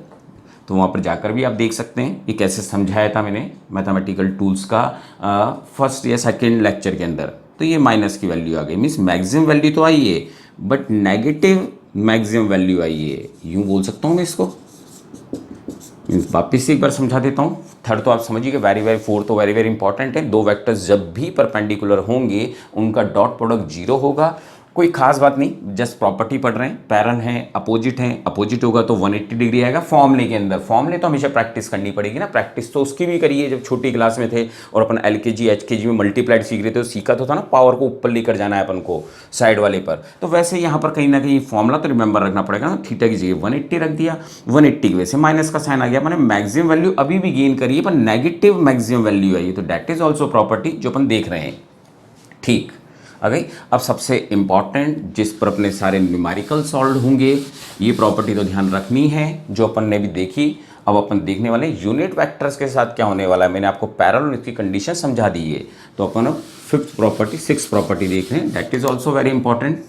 तो वहाँ पर जाकर भी आप देख सकते हैं ये कैसे समझाया था मैंने मैथमेटिकल टूल्स का फर्स्ट या सेकेंड लेक्चर के अंदर। तो ये माइनस की वैल्यू आ गई, मीन्स मैक्सिमम वैल्यू तो आई है बट नेगेटिव मैक्सिमम वैल्यू आई है, यूँ बोल सकता हूँ मैं इसको। वापिस से एक बार समझा देता हूँ, थर्ड तो आप समझिए, वेरी फोर्थ तो वेरी इंपॉर्टेंट है। दो वेक्टर्स जब भी परपेंडिकुलर होंगे उनका डॉट प्रोडक्ट जीरो होगा, कोई खास बात नहीं, जस्ट प्रॉपर्टी पढ़ रहे हैं, पैरेलल हैं, अपोजिट होगा तो 180 डिग्री आएगा। फॉर्मूले के अंदर, फॉर्मूले तो हमेशा प्रैक्टिस करनी पड़ेगी ना, प्रैक्टिस तो उसकी भी करिए जब छोटी क्लास में थे और अपन LKG HKG में मल्टीप्लाइड सीख रहे थे, तो सीखा तो था ना, पावर को ऊपर लेकर जाना है अपन को साइड वाले पर, तो वैसे यहाँ पर कहीं ना कहीं फॉर्मूला तो रिमेंबर रखना पड़ेगा ना, थीटा की जगह 180 रख दिया, 180 की वजह से माइनस का साइन आ गया, मैंने मैक्सिमम वैल्यू अभी भी गेन करी है पर नेगेटिव मैक्सिमम वैल्यू आई है, तो दैट इज ऑल्सो प्रॉपर्टी जो अपन देख रहे हैं, ठीक आ गई। अब सबसे इंपॉर्टेंट जिस पर अपने सारे न्यूमेरिकल सॉल्व होंगे, ये प्रॉपर्टी तो ध्यान रखनी है जो अपन ने भी देखी। अब अपन देखने वाले यूनिट वेक्टर्स के साथ क्या होने वाला है, मैंने आपको पैरेलल इसकी कंडीशन समझा दी है, तो अपन अब फिफ्थ प्रॉपर्टी सिक्स प्रॉपर्टी देख रहे हैं, that is also very important.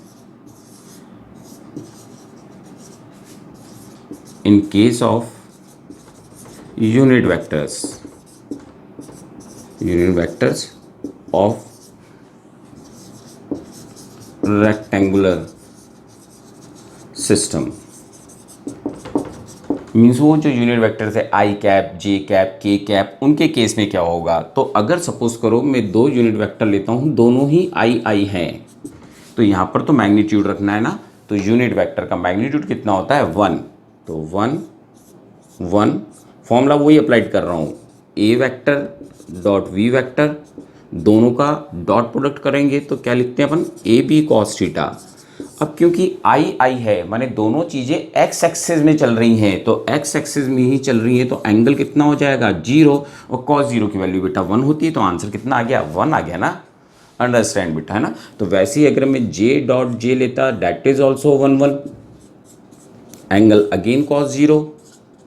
In case of unit vectors of rectangular system, means वो जो यूनिट वेक्टर्स है आई कैप, जे कैप, के कैप, उनके केस में क्या होगा। तो अगर सपोज करो मैं दो यूनिट वेक्टर लेता हूँ, दोनों ही आई हैं, तो यहाँ पर तो मैग्नीट्यूड रखना है ना, तो यूनिट वेक्टर का मैग्नीट्यूड कितना होता है 1, तो 1 1, फॉर्मूला वही अप्लाइड कर रहा हूँ, ए वेक्टर डॉट वी वेक्टर, दोनों का डॉट प्रोडक्ट करेंगे तो क्या लिखते हैं अपन, ए बी कॉस थीटा। अब क्योंकि आई आई है माने दोनों चीज़ें एक्स एक्सिस में चल रही हैं, तो एक्स एक्सिस में ही चल रही है, तो एंगल कितना हो जाएगा 0, और कॉस 0 की वैल्यू बेटा 1 होती है, तो आंसर कितना आ गया 1 आ गया ना। अंडरस्टैंड बेटा, है ना। तो वैसे ही अगर मैं जे डॉट जे लेता that is also 1 1, angle again cos 0।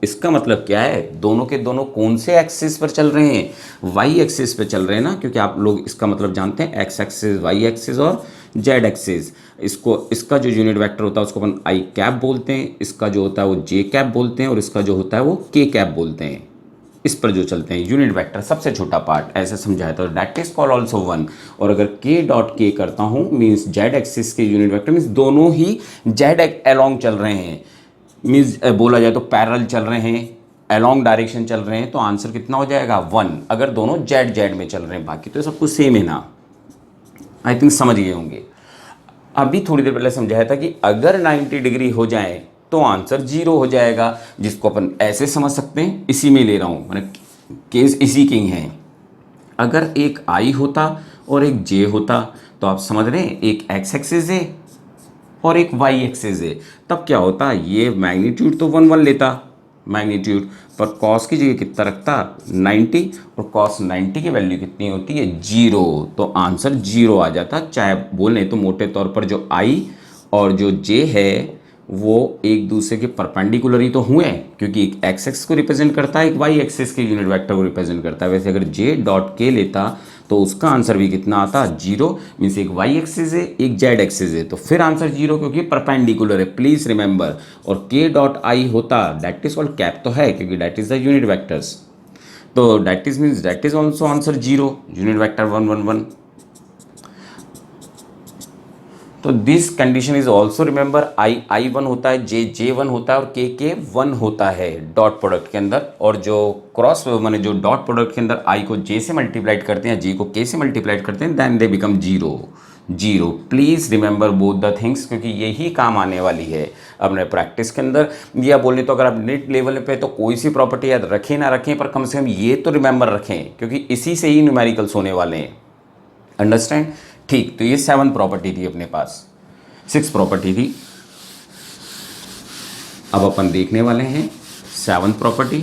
इसका मतलब क्या है, दोनों के दोनों कौन से एक्सिस पर चल रहे हैं, वाई एक्सिस पे चल रहे हैं ना, क्योंकि आप लोग इसका मतलब जानते हैं एक्स एक्सिस वाई एक्सिस और जेड एक्सिस। इसका जो यूनिट वेक्टर होता है उसको अपन आई कैप बोलते हैं, इसका जो होता है वो जे कैप बोलते हैं, और इसका जो होता है वो के कैप बोलते हैं। इस पर जो चलते हैं यूनिट वेक्टर सबसे छोटा पार्ट, ऐसे समझाया तो दैट इज कॉल ऑल्सो 1। और अगर के डॉट के करता हूँ मीन्स जेड एक्सिस के यूनिट वेक्टर मीन्स दोनों ही जेड अलोंग चल रहे हैं, मीन्स बोला जाए तो पैरेलल चल रहे हैं, अलोंग डायरेक्शन चल रहे हैं, तो आंसर कितना हो जाएगा 1, अगर दोनों जेड जेड में चल रहे हैं। बाकी तो सब कुछ सेम है ना, आई थिंक समझ गए होंगे। अभी थोड़ी देर पहले समझाया था कि अगर 90 डिग्री हो जाए तो आंसर 0 हो जाएगा, जिसको अपन ऐसे समझ सकते हैं, इसी में ले रहा हूँ, मैंने केस इसी के ही है। अगर एक आई होता और एक जे होता तो आप समझ रहे हैं, एक एक्स एक्सिस है और एक वाई एक्सिस है, तब क्या होता, ये मैग्नीट्यूड तो 1 1 लेता मैग्नीट्यूड, पर कॉस की जगह कितना रखता 90, और कॉस 90 की वैल्यू कितनी होती है 0, तो आंसर 0 आ जाता। चाहे बोले तो मोटे तौर पर जो आई और जो जे है वो एक दूसरे के परपेंडिकुलर ही तो हुए हैं, क्योंकि एक एक्स एक्स को रिप्रेजेंट करता है, एक वाई एक्सिस के यूनिट वेक्टर को रिप्रेजेंट करता है। वैसे अगर जे डॉट के लेता तो उसका आंसर भी कितना आता 0, मीन्स एक वाई एक्सिस है एक जेड एक्सिस है, तो फिर आंसर 0 क्योंकि परपेंडिकुलर है, प्लीज रिमेंबर। और के डॉट आई होता दैट इज कॉल्ड कैप तो है क्योंकि that is the unit vectors, तो that is means that is also answer 0, unit vector 1 1 1। तो this condition is also remember, I I 1 होता है, जे जे 1 होता है और के 1 होता है डॉट प्रोडक्ट के अंदर, और जो क्रॉस माने जो डॉट प्रोडक्ट के अंदर आई को जे से मल्टीप्लाइड करते हैं, जे को के से मल्टीप्लाइड करते हैं, then they become 0 0। Please remember both the things, क्योंकि यही काम आने वाली है अपने प्रैक्टिस के अंदर। या बोले तो अगर आप नेट लेवल पे तो कोई सी प्रॉपर्टी याद रखें ना रखें, पर कम से कम ये तो रिमेंबर रखें, क्योंकि इसी से ही न्यूमेरिकल्स होने वाले हैं। अंडरस्टैंड, ठीक। तो ये 7 प्रॉपर्टी थी अपने पास, 6 प्रॉपर्टी थी। अब अपन देखने वाले हैं 7th प्रॉपर्टी।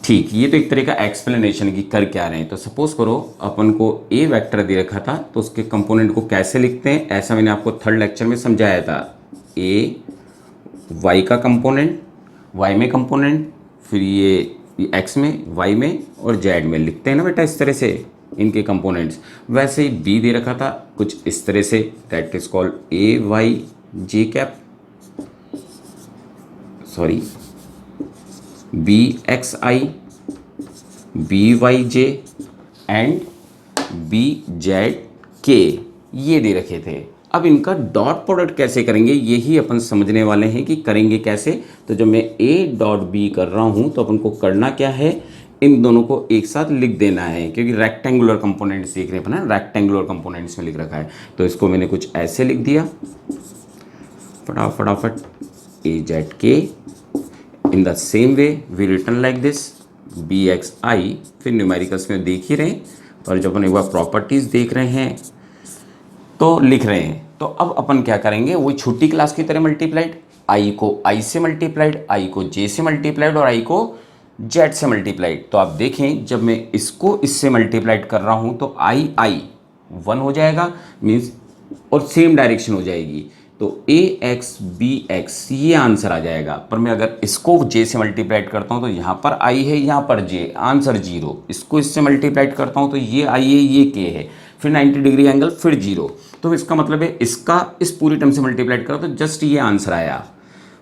ठीक, ये तो एक तरह का एक्सप्लेनेशन की कर क्या रहे हैं। तो सपोज करो अपन को ए वेक्टर दे रखा था, तो उसके कंपोनेंट को कैसे लिखते हैं, ऐसा मैंने आपको 3rd लेक्चर में समझाया था। ए वाई का कंपोनेंट, वाई में कंपोनेंट, फिर ये एक्स में, वाई में और जेड में लिखते हैं ना बेटा, इस तरह से इनके कंपोनेंट्स। वैसे ही बी दे रखा था कुछ इस तरह से, that is called A Y J cap, sorry B X I, B Y J and B Z K, ये दे रखे थे। अब इनका डॉट प्रोडक्ट कैसे करेंगे यही अपन समझने वाले हैं कि करेंगे कैसे। तो जब मैं ए डॉट बी कर रहा हूँ तो अपन को करना क्या है, इन दोनों को एक साथ लिख देना है, क्योंकि रेक्टेंगुलर कंपोनेंट्स देख रहे हैं ना, रेक्टेंगुलर कंपोनेंट्स में लिख रखा है। तो इसको मैंने कुछ ऐसे लिख दिया फटाफट, ए जेड के in the same way we return like this B X I, फिर न्यूमेरिकल्स में देख ही रहे हैं, और जब अपन एक बार प्रॉपर्टीज़ देख रहे हैं तो लिख रहे हैं। तो अब अपन क्या करेंगे, वही छोटी क्लास की तरह मल्टीप्लाइड, आई को आई से मल्टीप्लाइड, आई को जे से मल्टीप्लाइड और आई को जेड से मल्टीप्लाइड। तो आप देखें जब मैं इसको इससे मल्टीप्लाइड कर रहा हूँ तो आई आई 1 हो जाएगा, मीन्स और सेम डायरेक्शन हो जाएगी, तो ए एक्स बी एक्स ये आंसर आ जाएगा। पर मैं अगर इसको जे से मल्टीप्लाइड करता हूँ तो यहाँ पर आई है, यहाँ पर जे, आंसर 0। इसको इससे मल्टीप्लाइड करता हूँ तो ये आई है, ये के है, फिर 90 डिग्री एंगल, फिर 0। तो इसका मतलब है इसका इस पूरी टर्म से मल्टीप्लाइड करो तो जस्ट ये आंसर आया।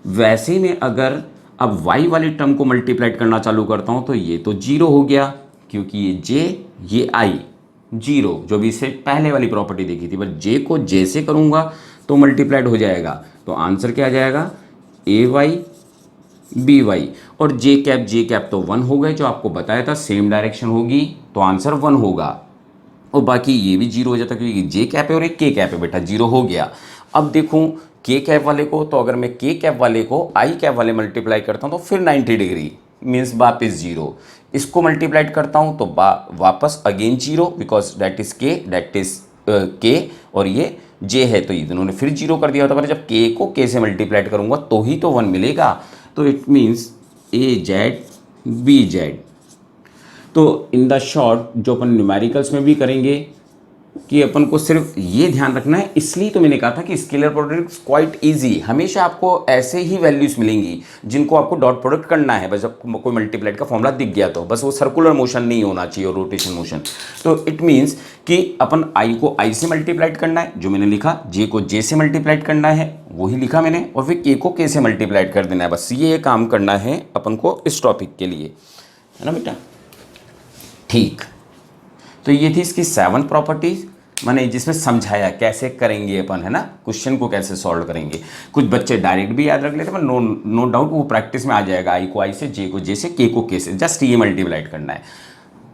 वैसे ही मैं अगर अब y वाली टर्म को मल्टीप्लाइड करना चालू करता हूँ तो ये तो 0 हो गया, क्योंकि ये j ये i 0, जो भी इससे पहले वाली प्रॉपर्टी देखी थी। बट j को j से करूँगा तो मल्टीप्लाइड हो जाएगा, तो आंसर क्या आ जाएगा ए वाई बी वाई, और जे कैप तो 1 हो गए, जो आपको बताया था सेम डायरेक्शन होगी तो आंसर 1 होगा, और बाकी ये भी 0 हो जाता क्योंकि जे कैप है और एक के कैप है बेटा, 0 हो गया। अब देखूं के कैप वाले को, तो अगर मैं के कैप वाले को आई कैप वाले मल्टीप्लाई करता हूं तो फिर 90 डिग्री मीन्स वापस 0। इसको मल्टीप्लाइड करता हूं तो वापस अगेन 0, बिकॉज दैट इज के, दैट इज के, और ये जे है तो इन्होंने फिर जीरो कर दिया होता, पर जब के को के से मल्टीप्लाइड करूँगा तो ही तो 1 मिलेगा। तो it means A Z B Z. तो इन द शॉर्ट जो अपन न्यूमेरिकल्स में भी करेंगे कि अपन को सिर्फ ये ध्यान रखना है, इसलिए तो मैंने कहा था कि स्केलर प्रोडक्ट क्वाइट इजी, हमेशा आपको ऐसे ही वैल्यूज मिलेंगी जिनको आपको डॉट प्रोडक्ट करना है। बस जब कोई मल्टीप्लाइड का फॉर्मूला दिख गया तो बस वो सर्कुलर मोशन नहीं होना चाहिए और रोटेशन मोशन। तो इट मीन्स कि अपन आई को आई से मल्टीप्लाइड करना है, जो मैंने लिखा, जे को जे से मल्टीप्लाइड करना है वही लिखा मैंने, और फिर के को के से मल्टीप्लाइड कर देना है। बस ये काम करना है अपन को इस टॉपिक के लिए, है ना बेटा। ठीक, तो ये थी इसकी 7 प्रॉपर्टीज, मैंने जिसमें समझाया कैसे करेंगे अपन, है ना, क्वेश्चन को कैसे सॉल्व करेंगे। कुछ बच्चे डायरेक्ट भी याद रख लेते हैं, पर नो डाउट वो प्रैक्टिस में आ जाएगा। आई को आई से, जे को जे से, के को के से, जस्ट ये मल्टीप्लाइड करना है।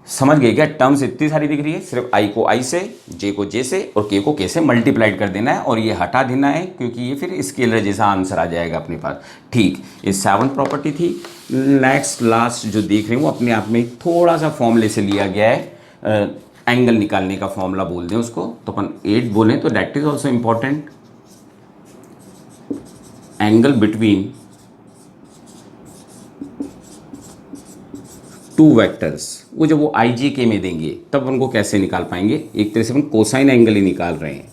समझ गए क्या? टर्म्स इतनी सारी दिख रही है, सिर्फ आई को आई से, जे को जे से और के को के से मल्टीप्लाइड कर देना है और ये हटा देना है, क्योंकि ये फिर स्केलर जैसा आंसर आ जाएगा अपने पास। ठीक, ये 7 प्रॉपर्टी थी। नेक्स्ट लास्ट जो देख रहे हो अपने आप में थोड़ा सा फॉर्मूले से लिया गया है, एंगल निकालने का फॉर्मूला बोल दें उसको, तो अपन 8 बोलें तो that is also important. Angle between two vectors, वो जब वो आई जे के में देंगे तब उनको कैसे निकाल पाएंगे। एक तरह से अपन कोसाइन एंगल ही निकाल रहे हैं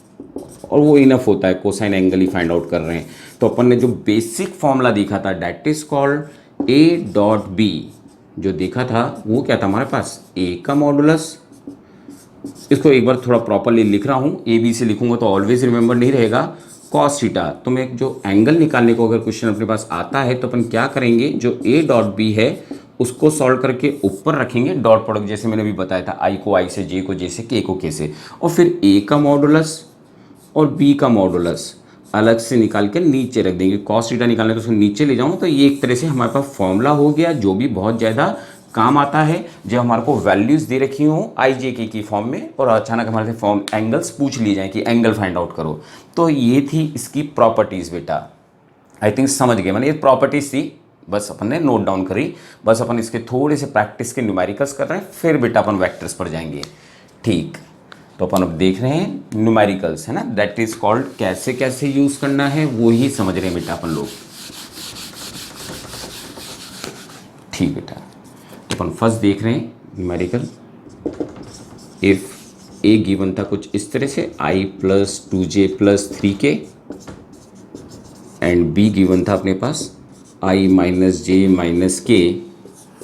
और वो इनफ होता है, कोसाइन एंगल ही फाइंड आउट कर रहे हैं। तो अपन ने जो बेसिक फॉर्मूला देखा था that is called A dot B, जो देखा था वो क्या था हमारे पास, ए का मॉडुलस। इसको एक बार थोड़ा प्रॉपरली लिख रहा हूँ, ए बी से लिखूंगा तो ऑलवेज रिमेंबर नहीं रहेगा, कॉस थीटा। तो मैं जो एंगल निकालने को अगर क्वेश्चन अपने पास आता है तो अपन क्या करेंगे, जो ए डॉट बी है उसको सॉल्व करके ऊपर रखेंगे डॉट प्रोडक्ट, जैसे मैंने भी बताया था, आई को आई से, जे को जे से, के को के से, और फिर ए का मॉडुलस और बी का मॉडुलस अलग से निकाल के नीचे रख देंगे। कॉस थीटा निकालने को उसको नीचे ले जाऊँ तो ये एक तरह से हमारे पास फॉर्मूला हो गया, जो भी बहुत ज़्यादा काम आता है जब हमारे को वैल्यूज़ दे रखी हों आई जे के की फॉर्म में और अचानक हमारे से फॉर्म एंगल्स पूछ लिए जाए कि एंगल फाइंड आउट करो। तो ये थी इसकी प्रॉपर्टीज़ बेटा, आई थिंक समझ गए। मैंने ये प्रॉपर्टीज़ थी, बस अपन ने नोट डाउन करी, बस अपन इसके थोड़े से प्रैक्टिस के न्यूमेरिकल्स कर रहे हैं, फिर बेटा अपन वेक्टर्स पर जाएंगे। ठीक, तो अपन अब देख रहे हैं न्यूमेरिकल्स, है ना, दैट इज कॉल्ड कैसे कैसे यूज़ करना है वो ही समझ रहे हैं बेटा अपन लोग। ठीक बेटा, तो अपन फर्स्ट देख रहे हैं न्यूमेरिकल। इफ ए गिवन था कुछ इस तरह से, I plus 2j plus 3k, and B given था अपने पास I minus J minus K,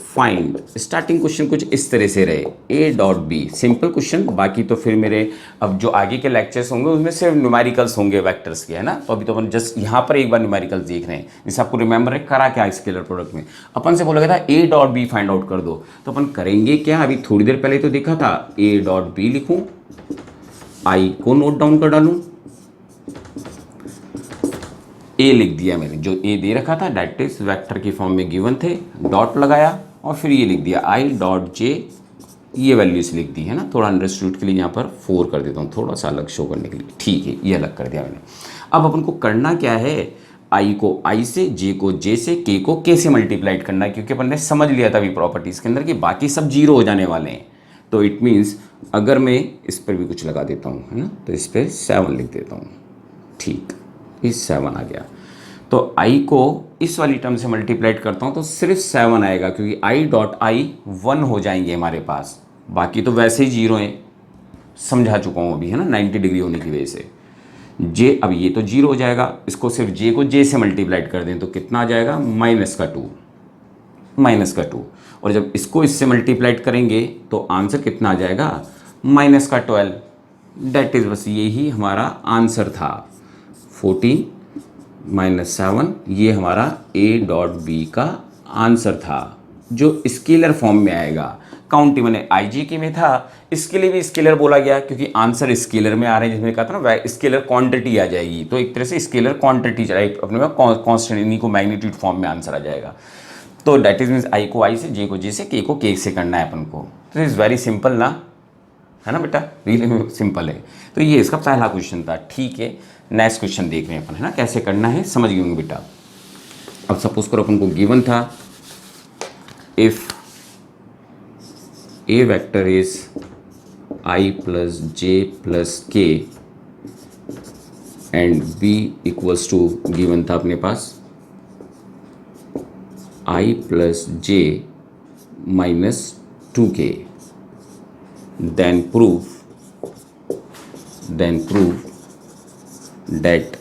find. Starting question कुछ इस तरह से रहे, A dot B, simple question. बाकी तो फिर मेरे अब जो आगे के लेक्चर्स होंगे उसमें सिर्फ न्यूमेरिकल्स होंगे वेक्टर्स के, है ना। तो अभी तो अपन जस्ट यहाँ पर एक बार न्यूमेरिकल्स देख रहे हैं, जैसे आपको रिमेंबर है करा क्या स्केलर प्रोडक्ट में अपन से बोला गया था A dot B find out कर दो, तो अपन करेंगे क्या, अभी थोड़ी देर पहले तो देखा था, ए डॉट बी लिखूँ, आई को नोट डाउन कर डालूँ, ए लिख दिया मैंने, जो ए दे रखा था दैट इज वेक्टर की फॉर्म में गिवन थे, डॉट लगाया और फिर ये लिख दिया आई डॉट जे, ये वैल्यूज लिख दी, है ना। थोड़ा अंडरस्टूड के लिए यहाँ पर 4 कर देता हूँ, थोड़ा सा अलग शो करने के लिए। ठीक है, ये अलग कर दिया मैंने। अब अपन को करना क्या है, आई को आई से, जे को जे से, के को के से मल्टीप्लाइड करना है, क्योंकि अपन ने समझ लिया था अभी प्रॉपर्टीज़ के अंदर कि बाकी सब जीरो हो जाने वाले हैं। तो इट मीन्स अगर मैं इस पर भी कुछ लगा देता हूँ, है ना, तो इस पर 7 लिख देता हूँ। ठीक, इस 7 आ गया, तो आई को इस वाली टर्म से मल्टीप्लाइड करता हूँ तो सिर्फ 7 आएगा, क्योंकि आई डॉट आई 1 हो जाएंगे हमारे पास, बाकी तो वैसे ही जीरो हैं, समझा चुका हूँ अभी, है ना, 90 डिग्री होने की वजह से। जे, अब ये तो जीरो हो जाएगा, इसको सिर्फ जे को जे से मल्टीप्लाइड कर दें तो कितना आ जाएगा, -2, और जब इसको इससे मल्टीप्लाइड करेंगे तो आंसर कितना आ जाएगा, -12। डेट इज़, बस यही हमारा आंसर था, 14 -7, ये हमारा ए डॉट बी का आंसर था, जो स्केलर फॉर्म में आएगा। काउंटी मैंने आई जी के में था, इसके लिए भी स्केलर बोला गया क्योंकि आंसर स्केलर में आ रहे हैं, जिसमें कहा था ना स्केलर क्वांटिटी आ जाएगी, तो एक तरह से स्केलर क्वांटिटी अपने में कॉन्स्टेंट, इन्हीं को मैग्नीट्यूड फॉर्म में आंसर आ जाएगा। तो डेट इज मीन्स आई को आई से, जे को जे से, के को के से करना है अपन को। तो इज़ वेरी सिंपल ना, है ना बेटा, रियली सिंपल है। तो ये इसका पहला क्वेश्चन था। ठीक है, नेक्स्ट क्वेश्चन देख रहे हैं अपन, है ना, कैसे करना है समझ गए होंगे बेटा। अब सपोज करो अपन को गिवन था if A vector is I plus J plus K and b equals to given था अपने पास i plus J minus 2k, then prove that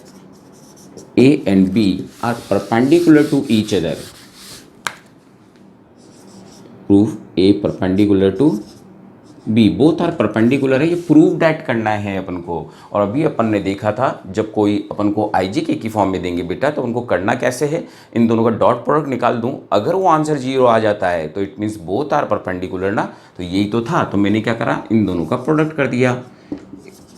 a and b are perpendicular to each other. Prove a perpendicular to b, both are perpendicular है, ये prove that करना है अपन को। और अभी अपन ने देखा था जब कोई अपन को IJK की फॉर्म में देंगे बेटा तो उनको करना कैसे है, इन दोनों का डॉट प्रोडक्ट निकाल दूं, अगर वो आंसर 0 आ जाता है तो it means both are perpendicular ना, तो यही तो था। तो मैंने क्या करा, इन दोनों का प्रोडक्ट कर दिया,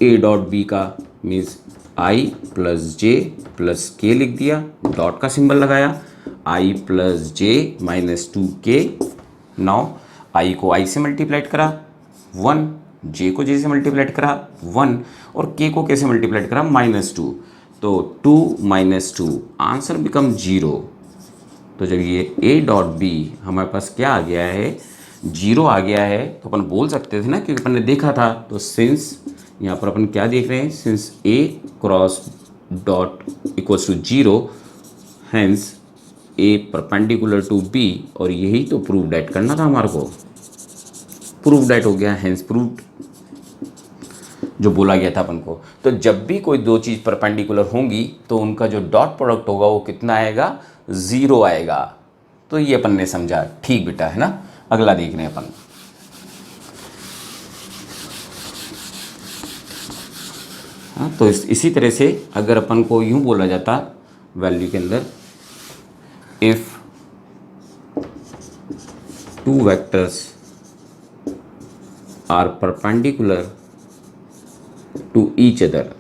a डॉट बी का means i plus J plus के लिख दिया, डॉट का सिंबल लगाया, i plus J minus 2k। Now i को i से मल्टीप्लाइड करा 1, j को j से मल्टीप्लाइड करा 1 और k को k से मल्टीप्लाइड करा -2, तो 2 माइनस 2 आंसर बिकम 0। तो जब ये a डॉट बी हमारे पास क्या आ गया है, 0 आ गया है, तो अपन बोल सकते थे ना क्योंकि अपन ने देखा था। तो सिंस यहाँ पर अपन क्या देख रहे हैं, since a cross dot equals to 0 hence a perpendicular to b, और यही तो प्रूव डैट करना था हमारे को। प्रूव डैट हो गया, हैंस प्रूव्ड, जो बोला गया था अपन को। तो जब भी कोई दो चीज़ परपेंडिकुलर होंगी तो उनका जो डॉट प्रोडक्ट होगा वो कितना आएगा, 0 आएगा। तो ये अपन ने समझा, ठीक बेटा, है ना। अगला देख रहे हैं अपन। हाँ, तो इसी तरह से अगर अपन को यूं बोला जाता वैल्यू के अंदर, if two vectors are perpendicular to each other,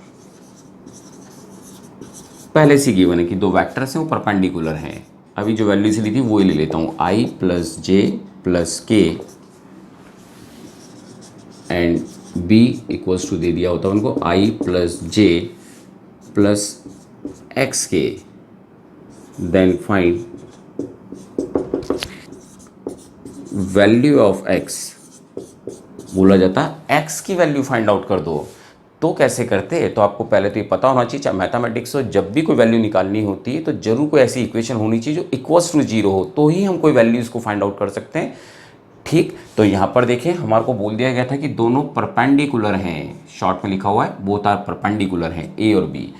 पहले से गिवन है कि दो वेक्टर्स हैं वो परपेंडिकुलर हैं। अभी जो वैल्यू से ली थी वो ही ले लेता हूँ, i plus J plus K and b equals to दे दिया होता है उनको i plus J plus X K, then find value of x। बोला जाता x की वैल्यू फाइंड आउट कर दो। तो कैसे करते हैं, तो आपको पहले तो ये पता होना चाहिए, चाहे मैथमेटिक्स हो, जब भी कोई वैल्यू निकालनी होती है तो जरूर कोई ऐसी इक्वेशन होनी चाहिए जो इक्वल्स टू 0 हो, तो ही हम कोई वैल्यूज़ को फाइंड आउट कर सकते हैं। ठीक, तो यहाँ पर देखें हमारे को बोल दिया गया था कि दोनों परपेंडिकुलर हैं, शॉर्ट में लिखा हुआ है बोथ आर परपेंडिकुलर हैं, ए और बी।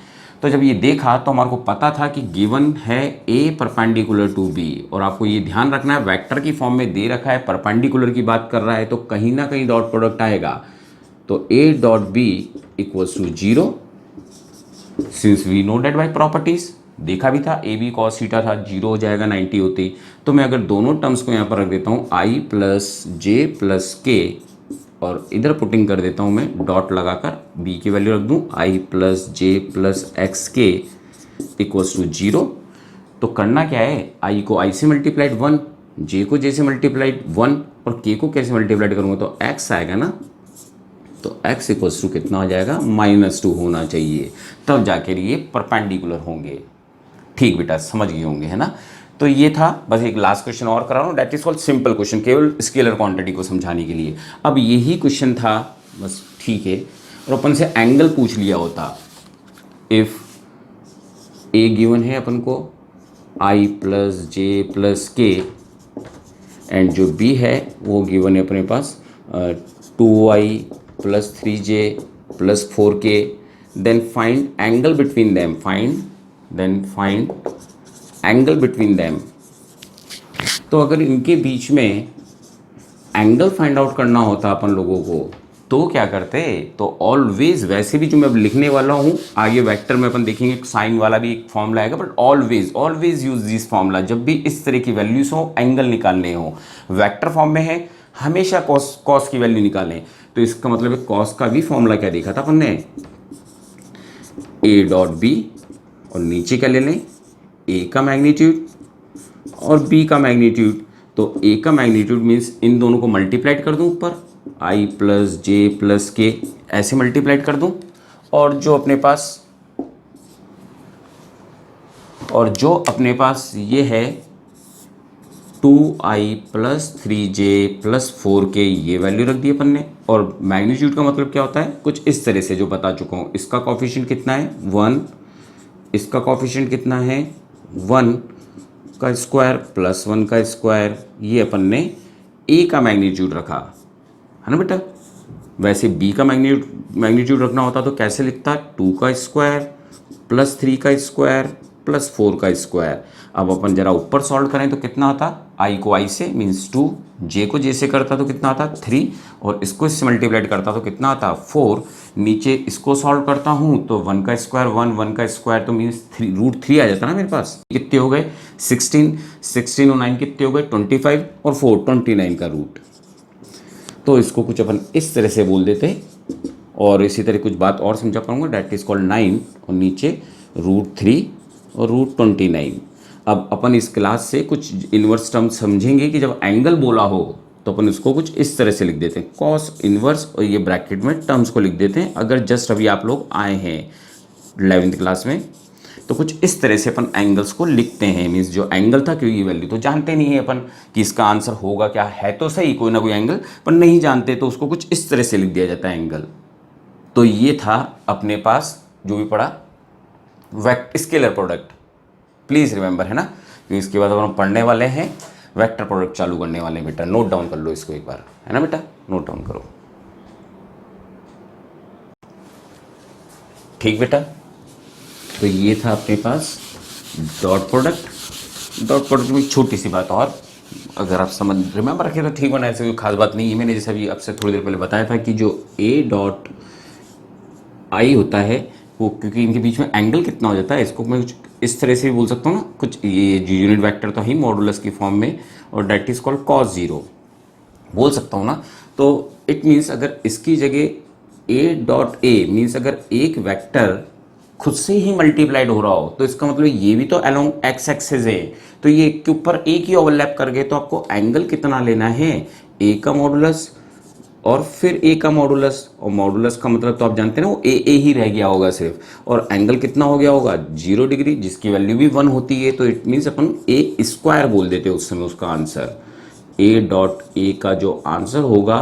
तो जब ये देखा तो हमारे को पता था कि गिवन है a परपेंडिकुलर टू b, और आपको ये ध्यान रखना है वेक्टर की फॉर्म में दे रखा है, परपेंडिकुलर की बात कर रहा है तो कहीं ना कहीं डॉट प्रोडक्ट आएगा। तो a dot b equals to 0, since we know that by properties, देखा भी था a b cos थीटा था, 0 हो जाएगा 90 होती। तो मैं अगर दोनों टर्म्स को यहाँ पर रख देता हूँ i प्लस जे प्लस के, और इधर पुटिंग कर देता हूँ मैं डॉट लगाकर, b की वैल्यू रख दूँ i plus J plus X के इक्वल्स टू 0। तो करना क्या है, i को i से मल्टीप्लाइड 1, j को j से मल्टीप्लाइड 1 और k को कैसे मल्टीप्लाइड करूँगा तो x आएगा ना। तो x इक्वल्स टू कितना हो जाएगा, -2 होना चाहिए, तब जाकर ये परपेंडिकुलर होंगे। ठीक बेटा, समझ गए होंगे, है ना। तो ये था, बस एक लास्ट क्वेश्चन और करा रहा हूँ, that is called simple question, केवल स्केलर क्वांटिटी को समझाने के लिए। अब यही क्वेश्चन था बस, ठीक है, और अपन से एंगल पूछ लिया होता। इफ ए गिवन है अपन को i plus J plus K, and जो b है वो गिवन है अपने पास 2i plus 3j plus 4k, then find angle between them, find angle between them. तो अगर इनके बीच में एंगल फाइंड आउट करना होता अपन लोगों को तो क्या करते, तो ऑलवेज, वैसे भी जो मैं अब लिखने वाला हूँ आगे वेक्टर में अपन देखेंगे साइन वाला भी एक फॉर्मूला आएगा, but always use this formula जब भी इस तरह की वैल्यूज हो, एंगल निकालने हो, वेक्टर फॉर्म में है, हमेशा कॉस की वैल्यू निकालें। तो इसका मतलब है कॉस का भी फॉर्मूला क्या देखा था अपन ने, a डॉट बी, और नीचे क्या ले लें, a का मैग्नीट्यूड और b का मैग्नीट्यूड। तो a का मैग्नीट्यूड मीन्स इन दोनों को मल्टीप्लाइड कर दूं ऊपर, i प्लस जे प्लस के, ऐसे मल्टीप्लाइड कर दूं, और जो अपने पास ये है 2i plus 3j plus 4k, ये वैल्यू रख दी अपन ने। और मैग्नीट्यूड का मतलब क्या होता है, कुछ इस तरह से जो बता चुका हूँ। इसका कॉफिशिएंट कितना है 1, इसका कॉफिशिएंट कितना है 1 का स्क्वायर प्लस 1 का स्क्वायर, ये अपन ने ए का मैग्नीट्यूड रखा है ना बेटा। वैसे बी का मैग्नीट्यूड रखना होता तो कैसे लिखता, 2 का स्क्वायर प्लस 3 का स्क्वायर प्लस 4 का स्क्वायर। अब अपन जरा ऊपर सॉल्व करें तो कितना आता, आई को आई से मीन्स 2, जे को जे से करता तो कितना आता 3, और इसको इससे मल्टीप्लाइड करता तो कितना आता 4। नीचे इसको सॉल्व करता हूँ तो 1 का स्क्वायर 1, 1 का स्क्वायर तो मीन्स √3 आ जाता ना मेरे पास। कितने हो गए 16 और 9 कितने हो गए 25 और 4 29 का रूट। तो इसको कुछ अपन इस तरह से बोल देते, और इसी तरह कुछ बात और समझा पाऊंगा, डैट इज कॉल्ड 9 और नीचे √3 और √29। अब अपन इस क्लास से कुछ इन्वर्स टर्म्स समझेंगे कि जब एंगल बोला हो तो अपन इसको कुछ इस तरह से लिख देते हैं, कॉस इन्वर्स, और ये ब्रैकेट में टर्म्स को लिख देते हैं। अगर जस्ट अभी आप लोग आए हैं 11th क्लास में तो कुछ इस तरह से अपन एंगल्स को लिखते हैं। मीन्स जो एंगल था, क्योंकि वैल्यू तो जानते नहीं है अपन कि इसका आंसर होगा क्या, है तो सही कोई ना कोई एंगल पर नहीं जानते, तो उसको कुछ इस तरह से लिख दिया जाता है एंगल। तो ये था अपने पास जो भी पढ़ा स्केलर प्रोडक्ट, प्लीज़ रिमेंबर है ना, क्योंकि इसके बाद हम पढ़ने वाले हैं वेक्टर प्रोडक्ट चालू करने वाले हैं। बेटा नोट डाउन कर लो इसको एक बार, है ना बेटा, नोट डाउन करो। ठीक बेटा, तो ये था अपने पास डॉट प्रोडक्ट। डॉट प्रोडक्ट में छोटी सी बात और, अगर आप समझ रिमेंबर रखें तो ठीक बना, ऐसे कोई खास बात नहीं है। मैंने जैसे अभी आपसे थोड़ी देर पहले बताया था कि जो ए डॉट आई होता है वो, क्योंकि इनके बीच में एंगल कितना हो जाता है, इसको मैं कुछ इस तरह से भी बोल सकता हूँ ना, कुछ ये यूनिट वेक्टर तो ही मॉडुलस की फॉर्म में, और डेट इज कॉल्ड cos 0 बोल सकता हूँ ना। तो इट मीन्स अगर इसकी जगह ए डॉट ए मीन्स अगर एक वेक्टर खुद से ही मल्टीप्लाइड हो रहा हो तो इसका मतलब ये भी तो अलोंग एक्स एक्सिस है, तो ये के ऊपर एक ही ओवरलैप कर गए, तो आपको एंगल कितना लेना है, ए का मॉडुलस और फिर ए का मॉडुलस, और मॉडुलस का मतलब तो आप जानते हैं ना वो ए ही रह गया होगा सिर्फ, और एंगल कितना हो गया होगा 0 डिग्री, जिसकी वैल्यू भी 1 होती है। तो it means upon A square बोल देते हैं उस समय उसका आंसर, ए डॉट ए का जो आंसर होगा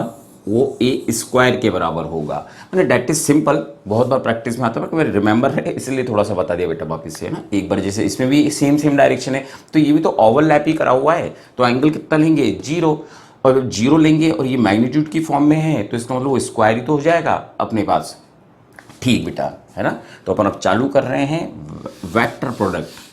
वो ए स्क्वायर के बराबर होगा। मैंने डेट इज सिंपल, बहुत बार प्रैक्टिस में आता है मेरे रिमेंबर है, इसलिए थोड़ा सा बता दिया बेटा वापिस से, है ना एक बार। जैसे इसमें भी सेम डायरेक्शन है तो ये भी तो ओवरलैप ही करा हुआ है, तो एंगल कितना लेंगे 0, और जब 0 लेंगे और ये मैग्नीट्यूड की फॉर्म में है तो इसका मतलब वो स्क्वायर ही तो हो जाएगा अपने पास। ठीक बेटा, है ना। तो अपन अब चालू कर रहे हैं वेक्टर प्रोडक्ट।